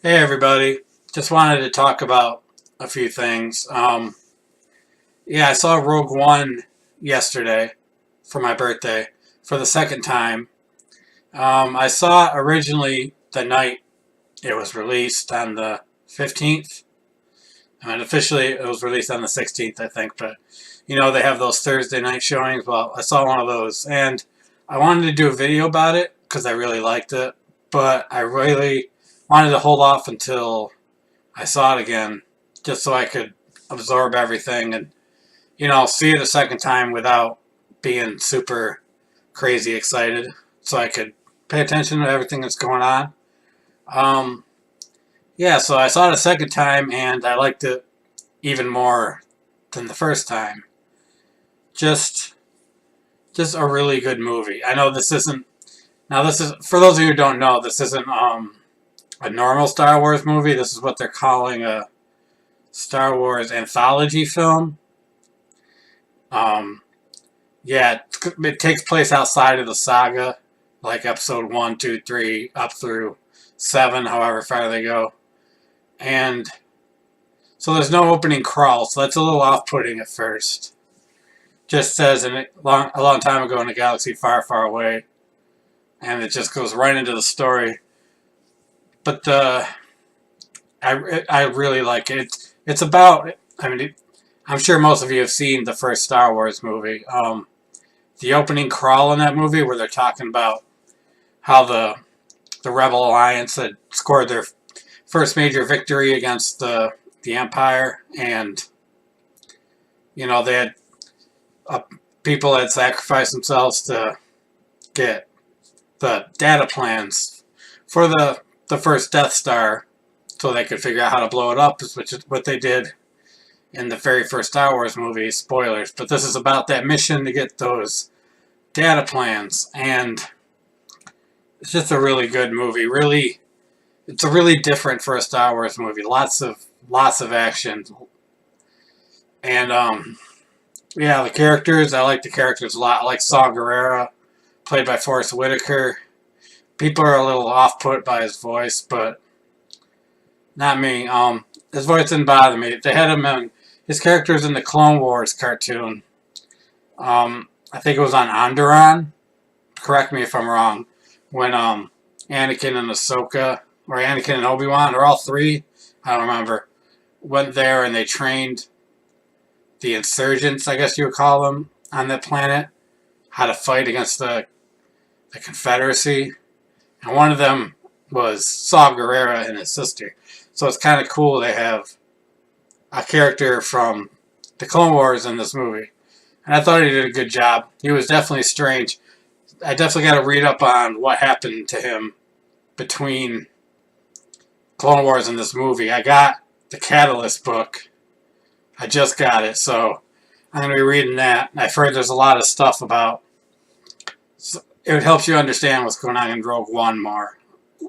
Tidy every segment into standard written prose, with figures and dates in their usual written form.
Hey everybody, just wanted to talk about a few things. Yeah, I saw Rogue One yesterday for my birthday for the second time. I saw it originally the night it was released on the 15th. I mean, officially it was released on the 16th, I think, but they have those Thursday night showings. Well, I saw one of those and I wanted to do a video about it because I really liked it, but I really wanted to hold off until I saw it again, just so I could absorb everything and, see it a second time without being super crazy excited, so I could pay attention to everything that's going on. Um, yeah, so I saw it a second time and I liked it even more than the first time. Just, just a really good movie. I know this isn't, now this is, for those of you who don't know, this isn't, a normal Star Wars movie. This is what they're calling a Star Wars anthology film. Um, yeah, it takes place outside of the saga, like episode 1, 2, 3, up through 7, however far they go. And so there's no opening crawl, so that's a little off-putting at first. Just says a long time ago in a galaxy far, far away, and it just goes right into the story. But I really like it. It's about, I mean, I'm sure most of you have seen the first Star Wars movie. The opening crawl in that movie where they're talking about how the Rebel Alliance had scored their first major victory against the Empire, and they had uh, people had sacrificed themselves to get the data plans for the first Death Star, so they could figure out how to blow it up, which is what they did in the very first Star Wars movie. Spoilers, but this is about that mission to get those data plans, and it's just a really good movie. Really, it's a really different for a Star Wars movie. Lots of action, and yeah, the characters. I like the characters a lot. I like Saw Gerrera, played by Forrest Whitaker. People are a little off-put by his voice, but not me. His voice didn't bother me. They had him in his characters in the Clone Wars cartoon. I think it was on Onderon. Correct me if I'm wrong. When Anakin and Ahsoka, or Anakin and Obi-Wan, or all three, I don't remember, went there and they trained the insurgents, I guess you would call them, on that planet, how to fight against the Confederacy. And one of them was Saw Gerrera and his sister. So it's kind of cool they have a character from the Clone Wars in this movie. And I thought he did a good job. He was definitely strange. I definitely got to read up on what happened to him between Clone Wars and this movie. I got the Catalyst book. I just got it, so I'm going to be reading that. I've heard there's a lot of stuff about. So it helps you understand what's going on in Rogue One more.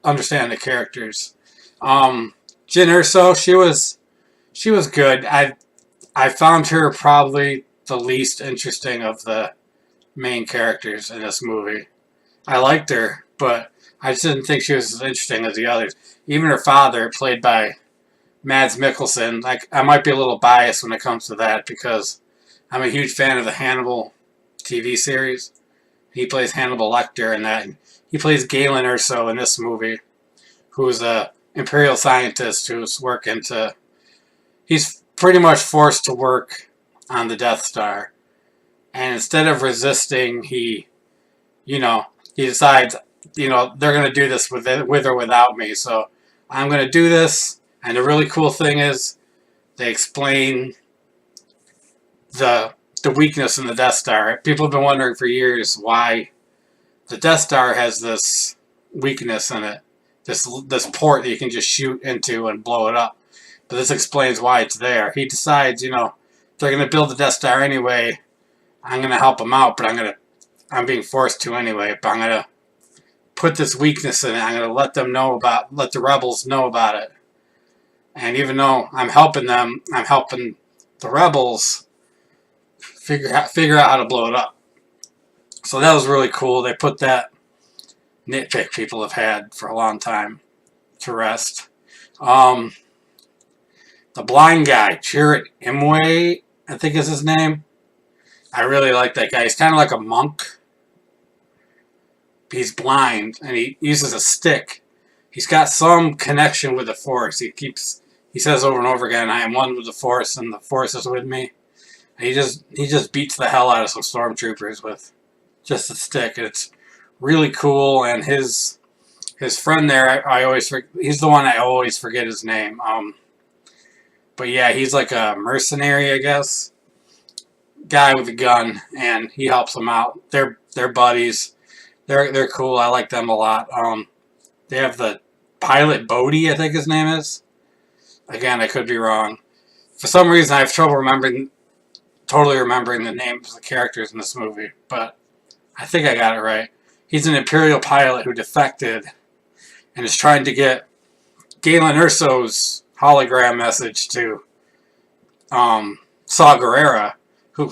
Understand the characters. Jyn Erso, she was good. I found her probably the least interesting of the main characters in this movie. I liked her, but I just didn't think she was as interesting as the others. Even her father, played by Mads Mikkelsen, like, I might be a little biased when it comes to that because I'm a huge fan of the Hannibal TV series. He plays Hannibal Lecter in that. He plays Galen Erso in this movie, who's a Imperial scientist who's working to. He's pretty much forced to work on the Death Star, and instead of resisting, he decides, they're going to do this with or without me, so I'm going to do this. And the really cool thing is, they explain the weakness in the Death Star. People have been wondering for years why the Death Star has this weakness in it, this port that you can just shoot into and blow it up. But this explains why it's there. He decides, they're going to build the Death Star anyway. I'm going to help them out, but I'm being forced to anyway. But I'm going to put this weakness in it. I'm going to let the rebels know about it. And even though I'm helping them, I'm helping the rebels figure out how to blow it up. So that was really cool. They put that nitpick people have had for a long time to rest. Um, the blind guy, Chirrut Imwe, I think is his name. I really like that guy. He's kind of like a monk. He's blind and he uses a stick. He's got some connection with the Force. He says over and over again, "I am one with the Force, and the Force is with me." And he just beats the hell out of some stormtroopers with just a stick. It's really cool. And his friend there, he's the one I always forget his name. But yeah, he's like a mercenary, I guess, guy with a gun, and he helps them out. They're buddies. They're cool. I like them a lot. They have the pilot Bodhi, I think his name is. Again, I could be wrong. For some reason, I have trouble totally remembering the names of the characters in this movie, but I think I got it right. He's an Imperial pilot who defected and is trying to get Galen Erso's hologram message to Saw Gerrera.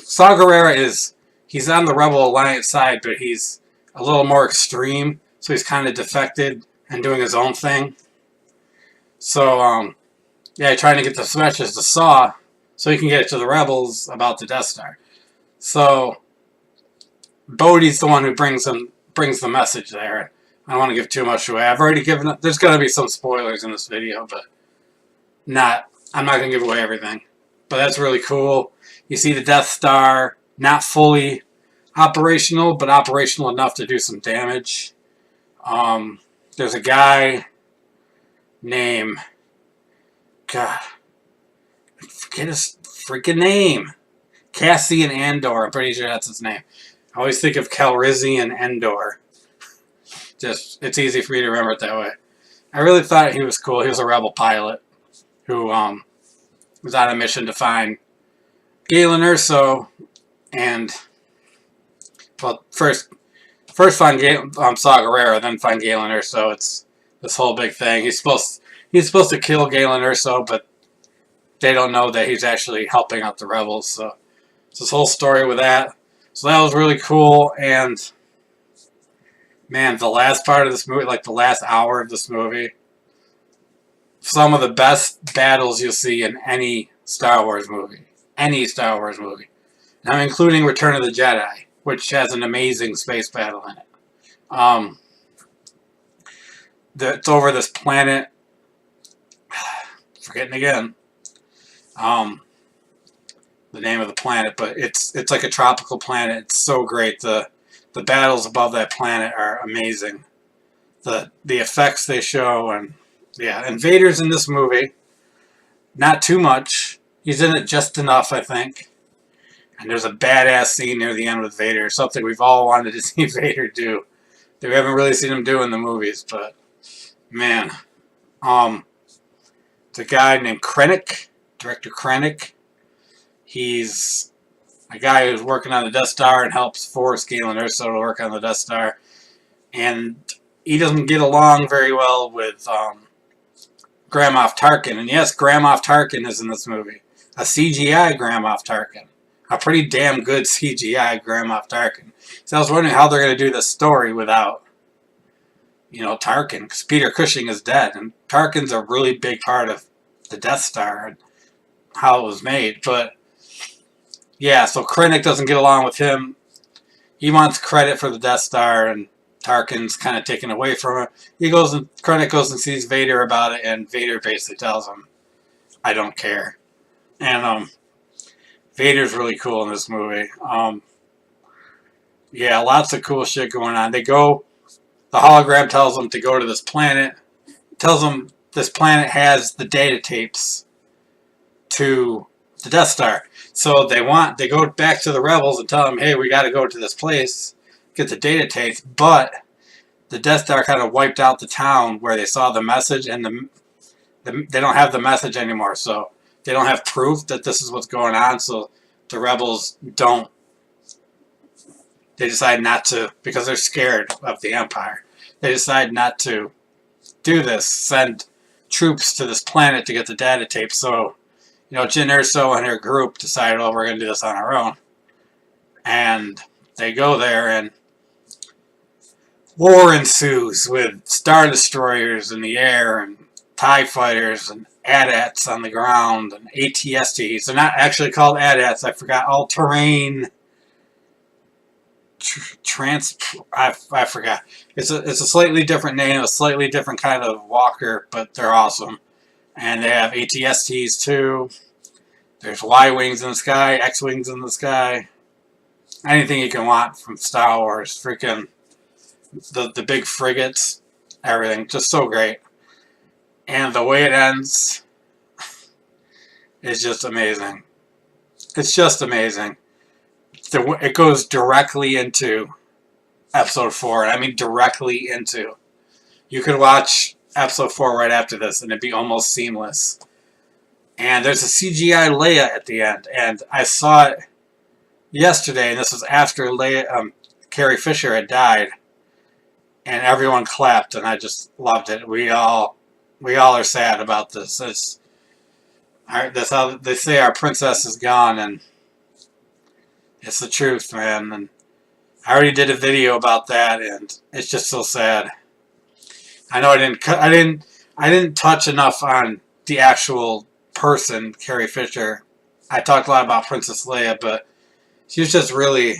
Saw Gerrera he's on the Rebel Alliance side, but he's a little more extreme, so he's kind of defected and doing his own thing. So, yeah, trying to get the message to Saw so he can get it to the Rebels about the Death Star. So, Bodhi's the one who brings the message there. I don't want to give too much away. I've already given there's going to be some spoilers in this video, but I'm not going to give away everything. But that's really cool. You see the Death Star, not fully operational, but operational enough to do some damage. There's a guy named, God, I forget his freaking name. Cassian Andor, I'm pretty sure that's his name. I always think of Calrissian Endor. It's easy for me to remember it that way. I really thought he was cool. He was a rebel pilot who was on a mission to find Galen Erso and, well, first find Saw Gerrera, then find Galen Erso. It's this whole big thing. He's supposed to kill Galen Erso, but they don't know that he's actually helping out the rebels. So it's this whole story with that. So that was really cool. And man, the last part of this movie, like the last hour of this movie, some of the best battles you'll see in any Star Wars movie. Any Star Wars movie. And I'm including Return of the Jedi, which has an amazing space battle in it. It's over this planet. Forgetting again. The name of the planet, but it's like a tropical planet. It's so great. The battles above that planet are amazing. The effects they show, and yeah, and Vader's in this movie. Not too much. He's in it just enough, I think. And there's a badass scene near the end with Vader. Something we've all wanted to see Vader do. That we haven't really seen him do in the movies, but man. It's a guy named Krennic, Director Krennic. He's a guy who's working on the Death Star and helps force Galen Erso to work on the Death Star. And he doesn't get along very well with Grand Moff Tarkin. And yes, Grand Moff Tarkin is in this movie. A CGI Grand Moff Tarkin. A pretty damn good CGI Grand Moff Tarkin. So I was wondering how they're going to do this story without, Tarkin. Because Peter Cushing is dead. And Tarkin's a really big part of the Death Star and how it was made. But yeah, so Krennic doesn't get along with him. He wants credit for the Death Star, and Tarkin's kind of taken away from it. Krennic goes and sees Vader about it, and Vader basically tells him, "I don't care." And Vader's really cool in this movie. Yeah, lots of cool shit going on. The hologram tells them to go to this planet. Tells them this planet has the data tapes to the Death Star. So they go back to the rebels and tell them, hey, we got to go to this place, get the data tapes. But the Death Star kind of wiped out the town where they saw the message, and they don't have the message anymore. So they don't have proof that this is what's going on. So the rebels don't. They decide not to, because they're scared of the Empire. They decide not to do this, send troops to this planet to get the data tapes. So, Jyn Erso and her group decide, well, we're going to do this on our own. And they go there, and war ensues with Star Destroyers in the air, and TIE fighters and AT-ATs on the ground and ATSTs. They're not actually called AT-ATs. I forgot. All-terrain I forgot. It's a slightly different name, a slightly different kind of walker, but they're awesome. And they have ATSTs too. There's Y-wings in the sky, X-wings in the sky. Anything you can want from Star Wars. Freaking the big frigates, everything. Just so great. And the way it ends is just amazing. It's just amazing. It goes directly into episode 4. I mean directly into. You could watch episode 4 right after this and it'd be almost seamless. And there's a CGI Leia at the end. And I saw it yesterday, and this was after Carrie Fisher had died. And everyone clapped, and I just loved it. We all are sad about this. That's how they say our princess is gone, and it's the truth, man. And I already did a video about that, and it's just so sad. I know I didn't touch enough on the actual person, Carrie Fisher. I talked a lot about Princess Leia, but she was just really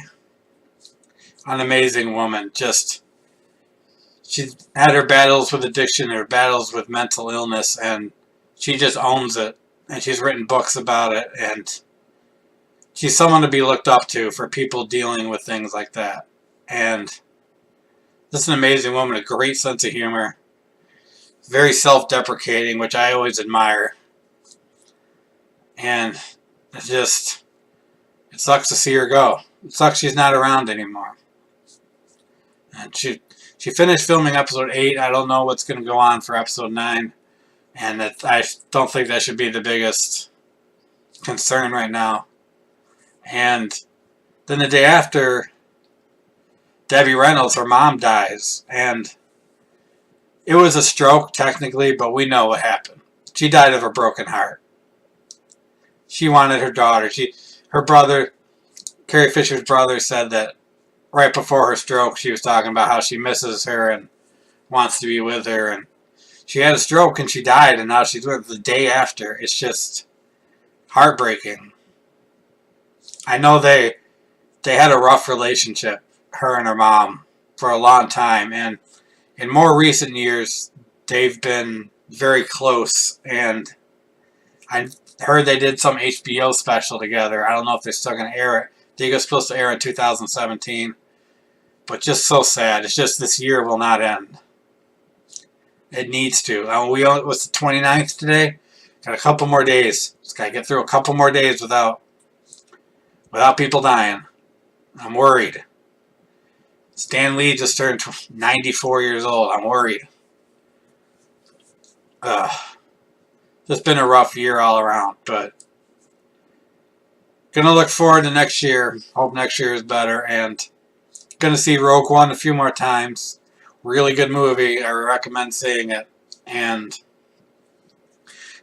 an amazing woman. She had her battles with addiction, her battles with mental illness, and she just owns it. And she's written books about it, and she's someone to be looked up to for people dealing with things like that. And this is an amazing woman, a great sense of humor. Very self-deprecating, which I always admire. And it sucks to see her go. It sucks she's not around anymore. And she finished filming episode 8. I don't know what's going to go on for episode 9. And I don't think that should be the biggest concern right now. And then the day after, Debbie Reynolds, her mom, dies. And it was a stroke, technically, but we know what happened. She died of a broken heart. She wanted her daughter. Her brother, Carrie Fisher's brother, said that right before her stroke, she was talking about how she misses her and wants to be with her. And she had a stroke and she died, and now she's with her the day after. It's just heartbreaking. I know they had a rough relationship, her and her mom, for a long time. And in more recent years, they've been very close. And I heard they did some HBO special together. I don't know if they're still going to air it. I think it was supposed to air in 2017. But just so sad. It's just this year will not end. It needs to. What's the 29th today? Got a couple more days. Just got to get through a couple more days without people dying. I'm worried. Stan Lee just turned 94 years old. I'm worried. It's been a rough year all around, but gonna look forward to next year. Hope next year is better, and gonna see Rogue One a few more times. Really good movie. I recommend seeing it. And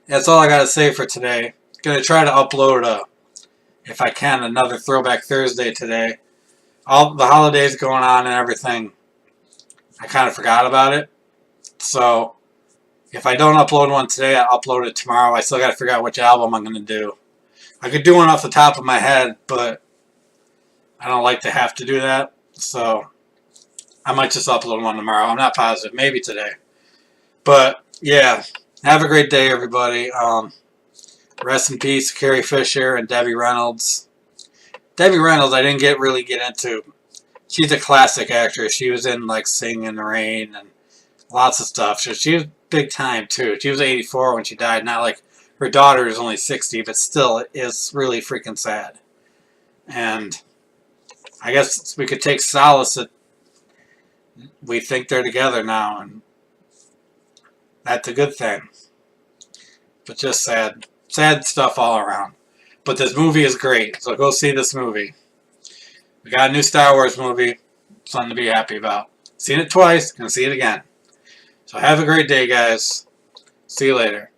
that's all I gotta say for today. Gonna try to upload if I can, another Throwback Thursday today. All the holidays going on and everything, I kind of forgot about it. So if I don't upload one today, I'll upload it tomorrow. I still got to figure out which album I'm going to do. I could do one off the top of my head, but I don't like to have to do that. So I might just upload one tomorrow. I'm not positive. Maybe today. But yeah, have a great day, everybody. Rest in peace, Carrie Fisher and Debbie Reynolds. Debbie Reynolds, I didn't really get into. She's a classic actress. She was in like Sing in the Rain and lots of stuff. So she was big time too. She was 84 when she died. Not like her daughter is only 60, but still, it is really freaking sad. And I guess we could take solace that we think they're together now, and that's a good thing. But just sad. Sad stuff all around. But this movie is great, so go see this movie. We got a new Star Wars movie. Something to be happy about. Seen it twice, gonna see it again. So have a great day, guys. See you later.